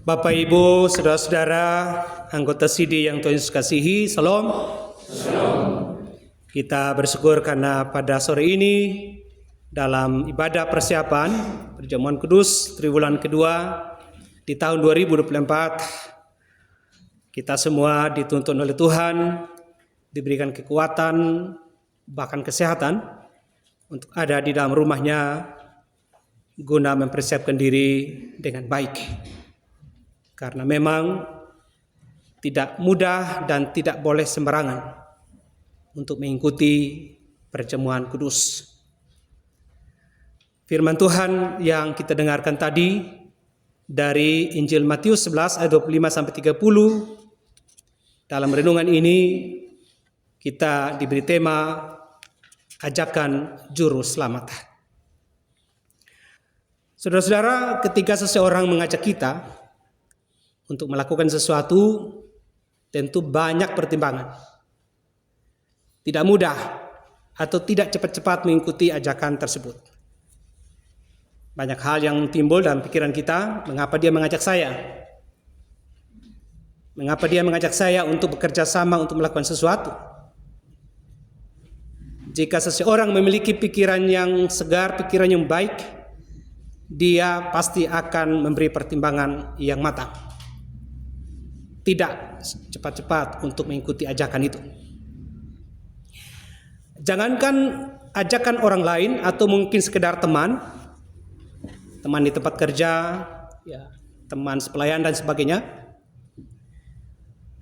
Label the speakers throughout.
Speaker 1: Bapak, Ibu, saudara-saudara, anggota CD yang Tuhan Yesus kasihi, Salam. Kita bersyukur karena pada sore ini dalam ibadah persiapan perjamuan kudus triwulan kedua di tahun 2024, kita semua dituntun oleh Tuhan, diberikan kekuatan, bahkan kesehatan untuk ada di dalam rumahnya guna mempersiapkan diri dengan baik. Karena memang tidak mudah dan tidak boleh sembarangan untuk mengikuti perjamuan kudus. Firman Tuhan yang kita dengarkan tadi dari Injil Matius 11 ayat 25 sampai 30. Dalam renungan ini kita diberi tema ajakan juru selamat. Saudara-saudara, ketika seseorang mengajak kita untuk melakukan sesuatu, tentu banyak pertimbangan. Tidak mudah atau tidak cepat-cepat mengikuti ajakan tersebut. Banyak hal yang timbul dalam pikiran kita, mengapa dia mengajak saya? Mengapa dia mengajak saya untuk bekerja sama untuk melakukan sesuatu? Jika seseorang memiliki pikiran yang segar, pikiran yang baik, dia pasti akan memberi pertimbangan yang matang. Tidak cepat-cepat untuk mengikuti ajakan itu. Jangankan ajakan orang lain atau mungkin sekedar teman di tempat kerja, ya, teman sepelayan dan sebagainya.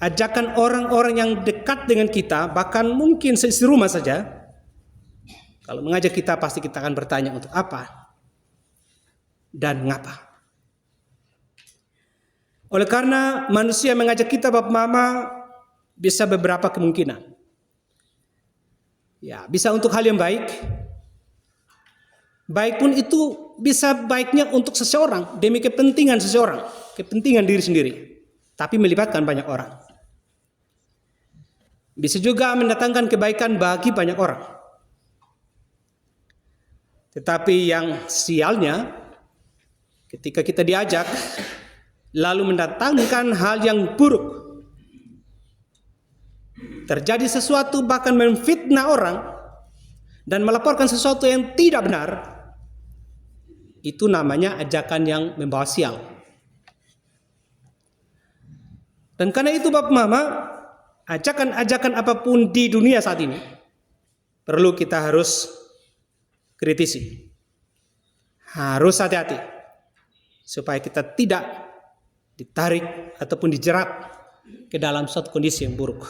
Speaker 1: Ajakan orang-orang yang dekat dengan kita, bahkan mungkin seisi rumah saja. Kalau mengajak kita, pasti kita akan bertanya untuk apa dan mengapa. Oleh karena manusia mengajak kita, Bapak Mama, bisa beberapa kemungkinan. Ya, bisa untuk hal yang baik. Baik pun itu bisa baiknya untuk seseorang, demi kepentingan seseorang, kepentingan diri sendiri, tapi melibatkan banyak orang. Bisa juga mendatangkan kebaikan bagi banyak orang. Tetapi yang sialnya, ketika kita diajak lalu mendatangkan hal yang buruk, terjadi sesuatu bahkan memfitnah orang dan melaporkan sesuatu yang tidak benar, itu namanya ajakan yang membawa sial. Dan karena itu Bapak Mama, ajakan-ajakan apapun di dunia saat ini perlu kita harus kritisi, harus hati-hati supaya kita tidak ditarik ataupun dijerat ke dalam suatu kondisi yang buruk.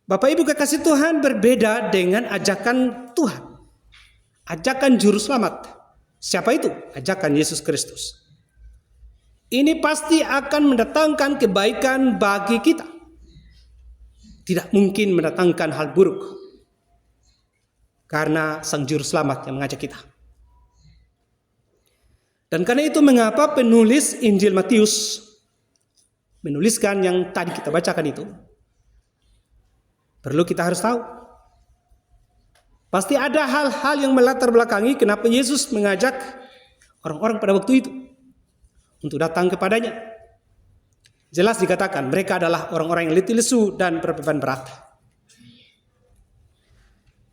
Speaker 1: Bapak Ibu kekasih Tuhan, berbeda dengan ajakan Tuhan, ajakan juru selamat. Siapa itu? Ajakan Yesus Kristus. Ini pasti akan mendatangkan kebaikan bagi kita. Tidak mungkin mendatangkan hal buruk, karena Sang Juru Selamat yang mengajak kita. Dan karena itu mengapa penulis Injil Matius menuliskan yang tadi kita bacakan itu. Perlu kita harus tahu. Pasti ada hal-hal yang melatar belakangi kenapa Yesus mengajak orang-orang pada waktu itu untuk datang kepadanya. Jelas dikatakan mereka adalah orang-orang yang letih lesu dan berbeban berat.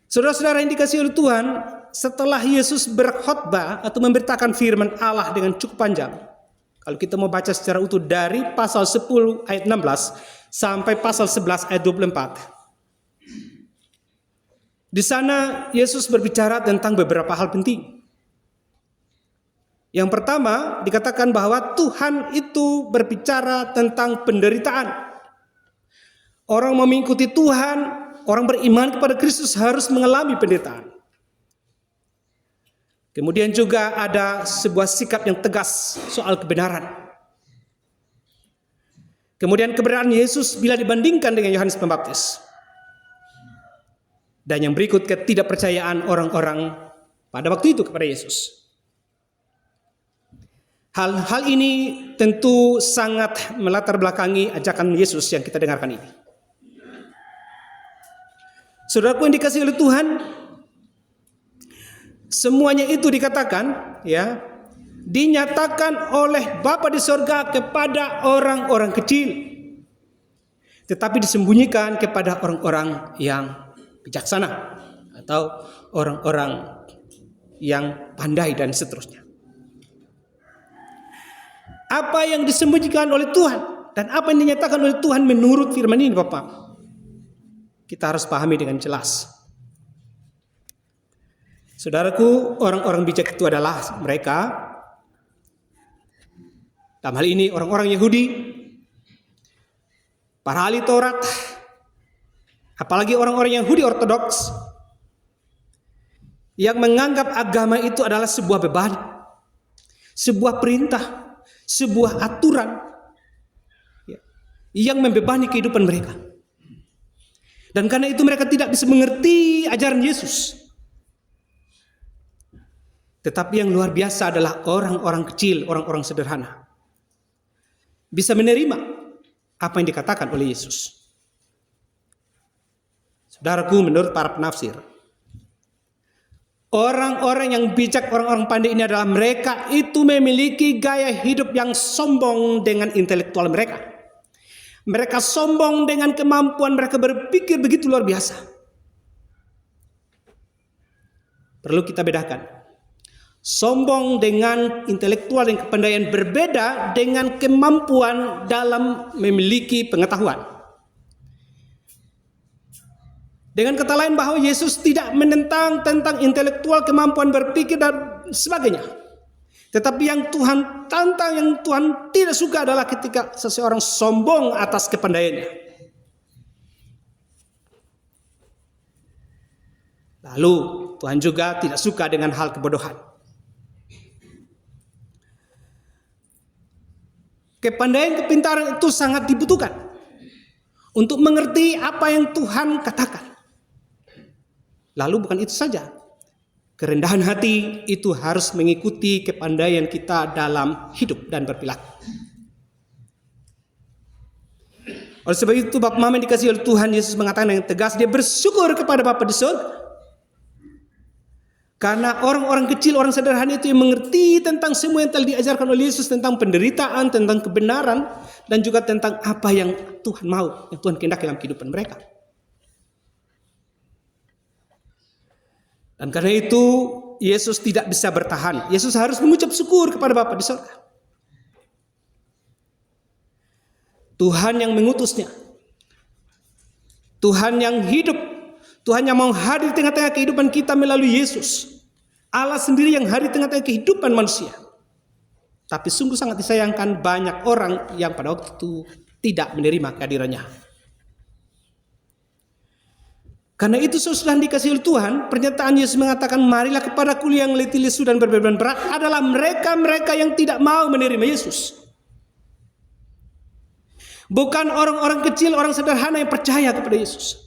Speaker 1: Saudara-saudara yang dikasihi oleh Tuhan, setelah Yesus berkhotbah atau memberitakan firman Allah dengan cukup panjang, kalau kita mau baca secara utuh dari pasal 10 ayat 16 sampai pasal 11 ayat 24. Di sana Yesus berbicara tentang beberapa hal penting. Yang pertama dikatakan bahwa Tuhan itu berbicara tentang penderitaan. Orang mengikuti Tuhan, orang beriman kepada Kristus harus mengalami penderitaan. Kemudian juga ada sebuah sikap yang tegas soal kebenaran. Kemudian kebenaran Yesus bila dibandingkan dengan Yohanes Pembaptis. Dan yang berikut, ketidakpercayaan orang-orang pada waktu itu kepada Yesus. Hal-hal ini tentu sangat melatar belakangi ajakan Yesus yang kita dengarkan ini. Saudaraku yang dikasihi oleh Tuhan, semuanya itu dikatakan ya dinyatakan oleh Bapa di sorga kepada orang-orang kecil, tetapi disembunyikan kepada orang-orang yang bijaksana atau orang-orang yang pandai dan seterusnya. Apa yang disembunyikan oleh Tuhan dan apa yang dinyatakan oleh Tuhan menurut firman ini, Bapak, kita harus pahami dengan jelas. Saudaraku, orang-orang bijak itu adalah mereka, dalam hal ini orang-orang Yahudi, para ahli Taurat, apalagi orang-orang Yahudi ortodoks, yang menganggap agama itu adalah sebuah beban, sebuah perintah, sebuah aturan yang membebani kehidupan mereka. Dan karena itu mereka tidak bisa mengerti ajaran Yesus. Tetapi yang luar biasa adalah orang-orang kecil, orang-orang sederhana, bisa menerima apa yang dikatakan oleh Yesus. Saudaraku, menurut para penafsir, orang-orang yang bijak, orang-orang pandai ini adalah mereka itu memiliki gaya hidup yang sombong dengan intelektual mereka. Mereka sombong dengan kemampuan mereka berpikir begitu luar biasa. Perlu kita bedakan. Sombong dengan intelektual dan kepandaian berbeda dengan kemampuan dalam memiliki pengetahuan. Dengan kata lain bahwa Yesus tidak menentang tentang intelektual, kemampuan berpikir dan sebagainya. Tetapi yang Tuhan tantang, yang Tuhan tidak suka adalah ketika seseorang sombong atas kepandaiannya. Lalu Tuhan juga tidak suka dengan hal kebodohan. Kepandaian, kepintaran itu sangat dibutuhkan untuk mengerti apa yang Tuhan katakan. Lalu bukan itu saja, kerendahan hati itu harus mengikuti kepandaian kita dalam hidup dan berperilaku. Oleh sebab itu Bapak Mama yang dikasihi oleh Tuhan, Yesus mengatakan dengan tegas, dia bersyukur kepada Bapa di surga. Karena orang-orang kecil, orang sederhana itu yang mengerti tentang semua yang telah diajarkan oleh Yesus, tentang penderitaan, tentang kebenaran, dan juga tentang apa yang Tuhan mau, yang Tuhan kehendaki dalam kehidupan mereka. Dan karena itu Yesus tidak bisa bertahan. Yesus harus mengucap syukur kepada Bapa di surga. Tuhan yang mengutusnya, Tuhan yang hidup, Tuhan yang mau hadir di tengah-tengah kehidupan kita melalui Yesus. Allah sendiri yang hadir di tengah-tengah kehidupan manusia. Tapi sungguh sangat disayangkan banyak orang yang pada waktu itu tidak menerima kehadirannya. Karena itu sesudah dikasihi oleh Tuhan, pernyataan Yesus mengatakan, marilah kepadaku yang letih lesu dan berbeban berat, adalah mereka-mereka yang tidak mau menerima Yesus. Bukan orang-orang kecil, orang sederhana yang percaya kepada Yesus.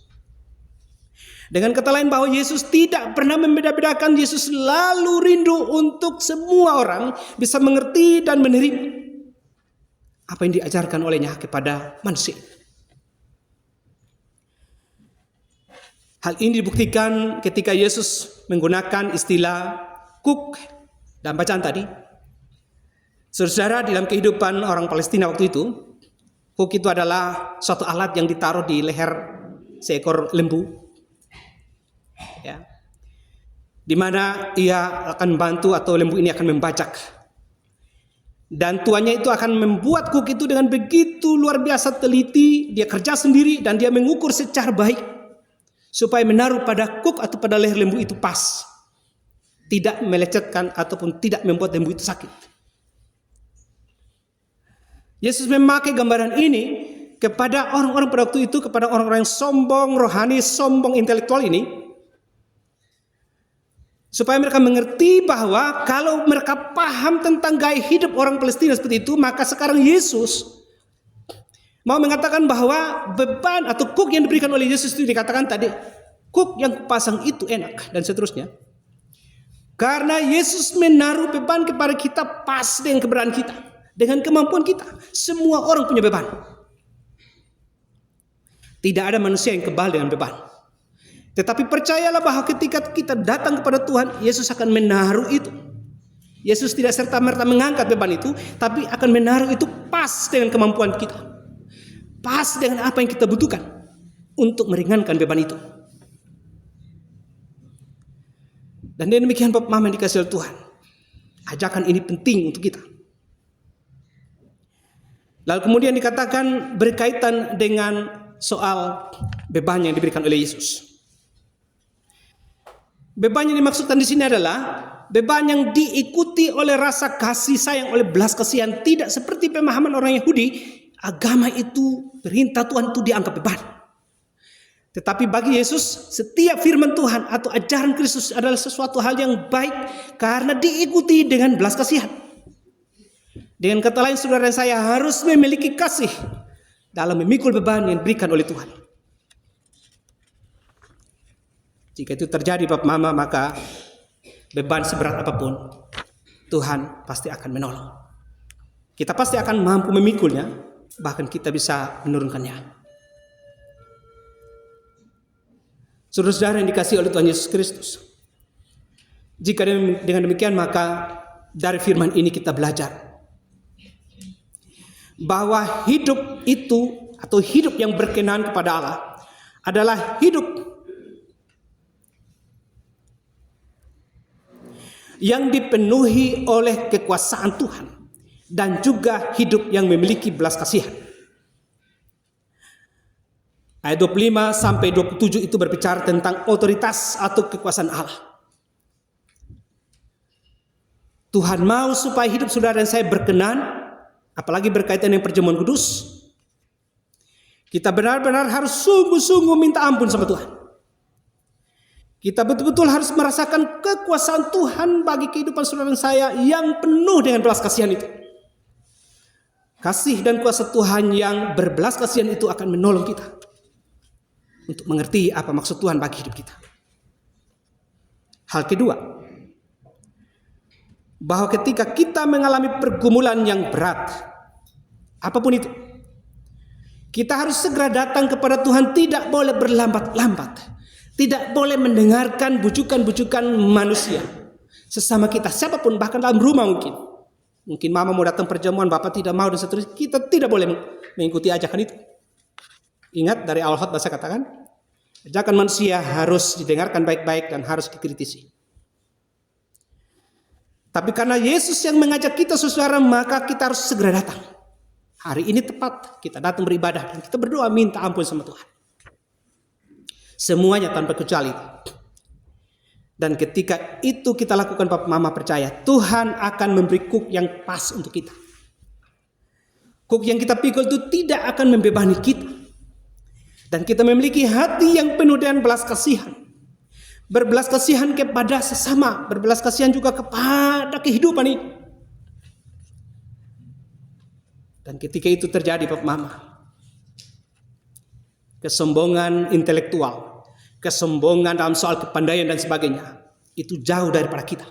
Speaker 1: Dengan kata lain bahwa Yesus tidak pernah membeda-bedakan, Yesus selalu rindu untuk semua orang bisa mengerti dan menerima apa yang diajarkan olehnya kepada manusia. Hal ini dibuktikan ketika Yesus menggunakan istilah kuk dalam bacaan tadi. Saudara, dalam kehidupan orang Palestina waktu itu, kuk itu adalah suatu alat yang ditaruh di leher seekor lembu. Ya, di mana ia akan membantu atau lembu ini akan membajak, dan tuannya itu akan membuat kuk itu dengan begitu luar biasa teliti. Dia kerja sendiri dan dia mengukur secara baik supaya menaruh pada kuk atau pada leher lembu itu pas, tidak melecetkan ataupun tidak membuat lembu itu sakit. Yesus memakai gambaran ini kepada orang-orang pada waktu itu, kepada orang-orang yang sombong rohani, sombong intelektual ini, supaya mereka mengerti bahwa kalau mereka paham tentang gaya hidup orang Palestina seperti itu, maka sekarang Yesus mau mengatakan bahwa beban atau kuk yang diberikan oleh Yesus itu dikatakan tadi, kuk yang kupasang itu enak dan seterusnya. Karena Yesus menaruh beban kepada kita pas dengan keberadaan kita, dengan kemampuan kita. Semua orang punya beban. Tidak ada manusia yang kebal dengan beban. Tetapi percayalah bahwa ketika kita datang kepada Tuhan, Yesus akan menaruh itu. Yesus tidak serta-merta mengangkat beban itu, tapi akan menaruh itu pas dengan kemampuan kita. Pas dengan apa yang kita butuhkan untuk meringankan beban itu. Dan demikian Bapak Mama yang dikasihi oleh Tuhan. Ajakan ini penting untuk kita. Lalu kemudian dikatakan berkaitan dengan soal beban yang diberikan oleh Yesus. Beban yang dimaksudkan di sini adalah beban yang diikuti oleh rasa kasih sayang, oleh belas kasihan. Tidak seperti pemahaman orang Yahudi, agama itu, perintah Tuhan itu dianggap beban. Tetapi bagi Yesus, setiap firman Tuhan atau ajaran Kristus adalah sesuatu hal yang baik karena diikuti dengan belas kasihan. Dengan kata lain, saudara dan saya harus memiliki kasih dalam memikul beban yang diberikan oleh Tuhan. Jika itu terjadi Bapak Mama, maka beban seberat apapun Tuhan pasti akan menolong. Kita pasti akan mampu memikulnya, bahkan kita bisa menurunkannya. Saudara-saudara yang dikasihi oleh Tuhan Yesus Kristus, jika dengan demikian maka dari firman ini kita belajar bahwa hidup itu atau hidup yang berkenan kepada Allah adalah hidup yang dipenuhi oleh kekuasaan Tuhan dan juga hidup yang memiliki belas kasihan. Ayat 25 sampai 27 itu berbicara tentang otoritas atau kekuasaan Allah. Tuhan mau supaya hidup saudara dan saya berkenan, apalagi berkaitan dengan perjamuan kudus. Kita benar-benar harus sungguh-sungguh minta ampun sama Tuhan. Kita betul-betul harus merasakan kekuasaan Tuhan bagi kehidupan saudara dan saya yang penuh dengan belas kasihan itu. Kasih dan kuasa Tuhan yang berbelas kasihan itu akan menolong kita untuk mengerti apa maksud Tuhan bagi hidup kita. Hal kedua, bahwa ketika kita mengalami pergumulan yang berat, apapun itu, kita harus segera datang kepada Tuhan, tidak boleh berlambat-lambat. Tidak boleh mendengarkan bujukan-bujukan manusia sesama kita, siapapun, bahkan dalam rumah mungkin. Mungkin mama mau datang perjamuan, bapak tidak mau dan seterusnya. Kita tidak boleh mengikuti ajakan itu. Ingat dari awal khotbah saya katakan, ajakan manusia harus didengarkan baik-baik dan harus dikritisi. Tapi karena Yesus yang mengajak kita saudara, maka kita harus segera datang. Hari ini tepat kita datang beribadah dan kita berdoa minta ampun sama Tuhan. Semuanya tanpa kecuali. Dan ketika itu kita lakukan, Bapak Mama percaya Tuhan akan memberi kuk yang pas untuk kita. Kuk yang kita pikul itu tidak akan membebani kita. Dan kita memiliki hati yang penuh dengan belas kasihan. Berbelas kasihan kepada sesama, berbelas kasihan juga kepada kehidupan ini. Dan ketika itu terjadi Bapak Mama, kesombongan intelektual, kesombongan dalam soal kepandaian dan sebagainya, itu jauh daripada kita.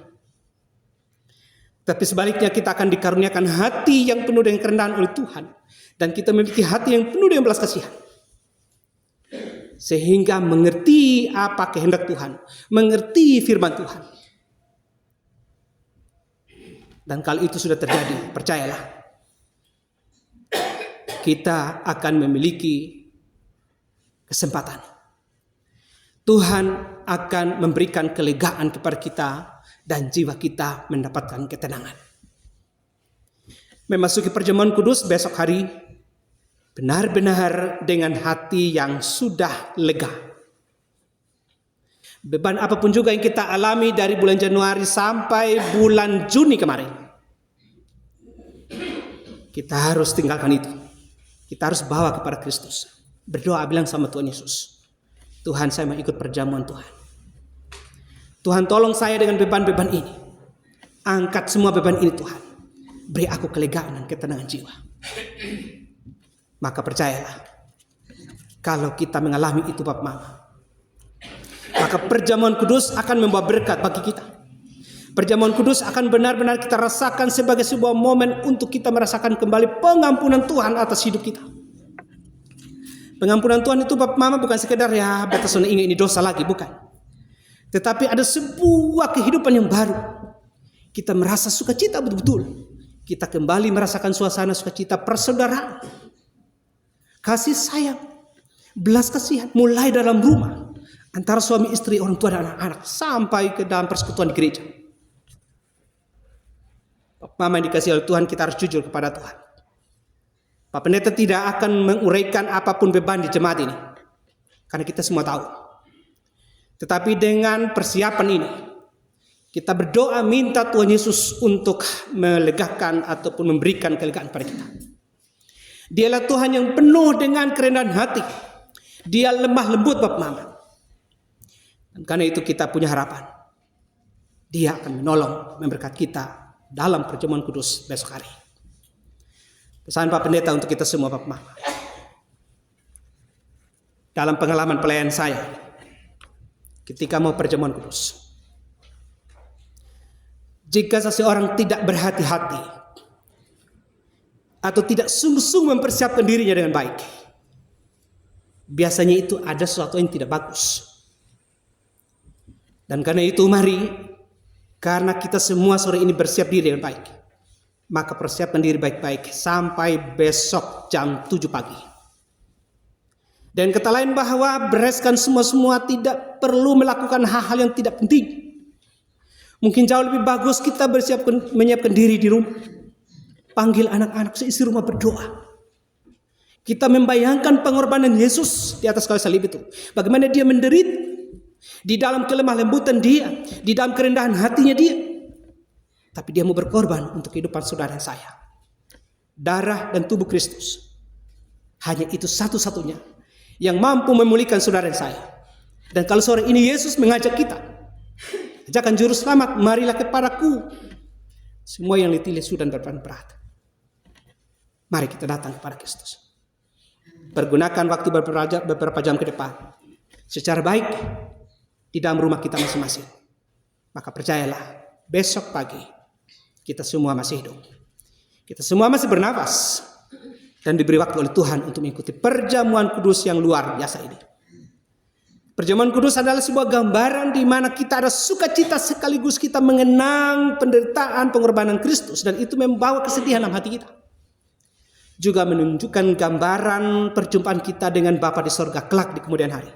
Speaker 1: Tapi sebaliknya kita akan dikaruniakan hati yang penuh dengan kerendahan oleh Tuhan. Dan kita memiliki hati yang penuh dengan belas kasihan. Sehingga mengerti apa kehendak Tuhan, mengerti firman Tuhan. Dan kalau itu sudah terjadi, percayalah, kita akan memiliki kesempatan. Tuhan akan memberikan kelegaan kepada kita dan jiwa kita mendapatkan ketenangan. Memasuki perjamuan kudus besok hari benar-benar dengan hati yang sudah lega. Beban apapun juga yang kita alami dari bulan Januari sampai bulan Juni kemarin, kita harus tinggalkan itu. Kita harus bawa kepada Kristus. Berdoa bilang sama Tuhan Yesus, Tuhan, saya mau ikut perjamuan Tuhan. Tuhan, tolong saya dengan beban-beban ini. Angkat semua beban ini Tuhan. Beri aku kelegaan dan ketenangan jiwa. Maka percayalah, kalau kita mengalami itu Bapak Mama, maka perjamuan kudus akan membawa berkat bagi kita. Perjamuan kudus akan benar-benar kita rasakan sebagai sebuah momen untuk kita merasakan kembali pengampunan Tuhan atas hidup kita. Pengampunan Tuhan itu Bapak Mama bukan sekedar ya batas ini dosa lagi, bukan. Tetapi ada sebuah kehidupan yang baru Kita merasa sukacita betul-betul. Kita kembali merasakan suasana sukacita persaudaraan. Kasih sayang, belas kasihan mulai dalam rumah antara suami istri, orang tua dan anak-anak sampai ke dalam persekutuan di gereja. Mama yang dikasihi oleh Tuhan, kita harus jujur kepada Tuhan. Pak Pendeta tidak akan menguraikan apapun beban di jemaat ini, karena kita semua tahu. Tetapi dengan persiapan ini, kita berdoa minta Tuhan Yesus untuk melegakan ataupun memberikan kelegaan pada kita. Dialah Tuhan yang penuh dengan kerendahan hati. Dia lemah lembut Bapak Mama. Dan karena itu kita punya harapan. Dia akan menolong, memberkati kita dalam perjamuan kudus besok hari. Pesan Pak Pendeta untuk kita semua Bapak Mama. Dalam pengalaman pelayan saya, ketika mau perjamuan kudus, jika seseorang tidak berhati-hati atau tidak sungguh-sungguh mempersiapkan dirinya dengan baik, biasanya itu ada sesuatu yang tidak bagus. Dan karena itu mari, karena kita semua sore ini bersiap diri dengan baik, maka persiapkan diri baik-baik sampai besok jam 7 pagi. Dan kata lain bahwa bereskan semua tidak perlu melakukan hal-hal yang tidak penting. Mungkin jauh lebih bagus kita menyiapkan diri di rumah. Panggil anak-anak seisi rumah berdoa. Kita membayangkan pengorbanan Yesus di atas kayu salib itu. Bagaimana dia menderita di dalam kelemah lembutan dia, di dalam kerendahan hatinya dia. Tapi dia mau berkorban untuk kehidupan saudara saya. Darah dan tubuh Kristus. Hanya itu satu-satunya yang mampu memulihkan saudara saya. Dan kalau sore ini Yesus mengajak kita, ajakan juru selamat, marilah kepadaku semua yang letih lesu dan beban berat. Mari kita datang kepada Kristus. Pergunakan waktu beberapa jam ke depan secara baik di dalam rumah kita masing-masing. Maka percayalah, besok pagi kita semua masih hidup. Kita semua masih bernapas dan diberi waktu oleh Tuhan untuk mengikuti perjamuan kudus yang luar biasa ini. Perjamuan kudus adalah sebuah gambaran di mana kita ada sukacita sekaligus kita mengenang penderitaan pengorbanan Kristus, dan itu membawa kesedihan dalam hati kita. Juga menunjukkan gambaran perjumpaan kita dengan Bapa di sorga kelak di kemudian hari.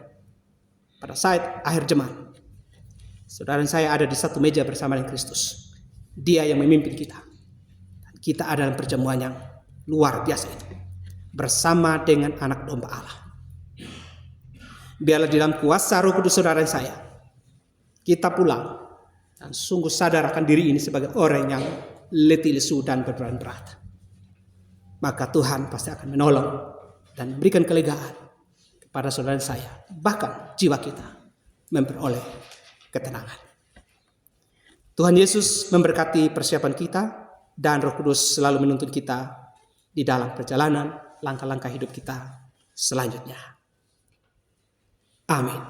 Speaker 1: Pada saat akhir zaman, saudara saya ada di satu meja bersama dengan Kristus. Dia yang memimpin kita. Kita ada dalam perjamuan yang luar biasa itu, bersama dengan anak domba Allah. Biarlah di dalam kuasa Roh Kudus saudara saya, kita pulang dan sungguh sadar akan diri ini sebagai orang yang letih lesu dan beban berat. Maka Tuhan pasti akan menolong dan memberikan kelegaan kepada saudara saya, bahkan jiwa kita memperoleh ketenangan. Tuhan Yesus memberkati persiapan kita, dan Roh Kudus selalu menuntun kita di dalam perjalanan langkah-langkah hidup kita selanjutnya. Amin.